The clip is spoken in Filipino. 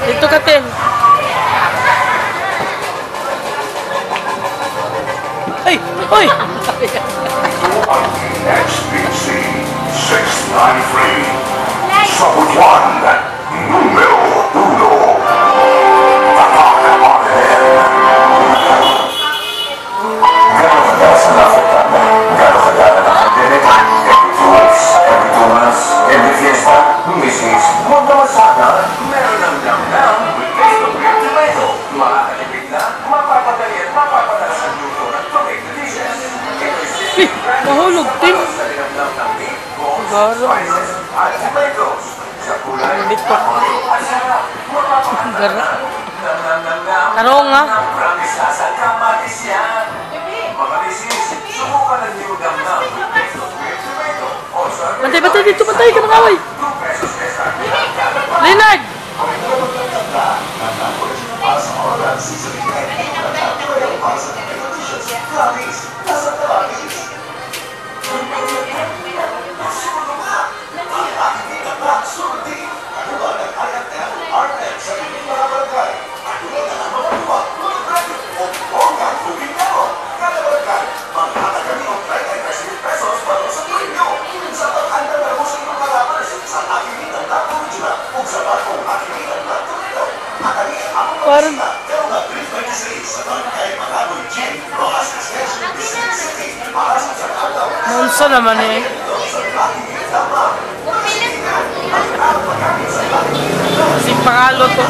Dito ka, Tin. Ay! Ay! HBC 693 Sabutuan Numero 1 Tatak Marhen. Gano'n kadalas na African? Gano'n kadalas na pandemic? Every 2 weeks, every 2 months, every fiesta, misis, huwag naman sana, meron ng dam-dam with taste of real tomato. Makakatipid na, mapapadali at mapapadala sa luto ng tomato dishes. Mahulog, Tin. Garo. Dito. Gara. Tarong, ha? Bantay, dito, bantay ka ng away. Leonard! Parang Monsa naman eh. Si Pangalo to.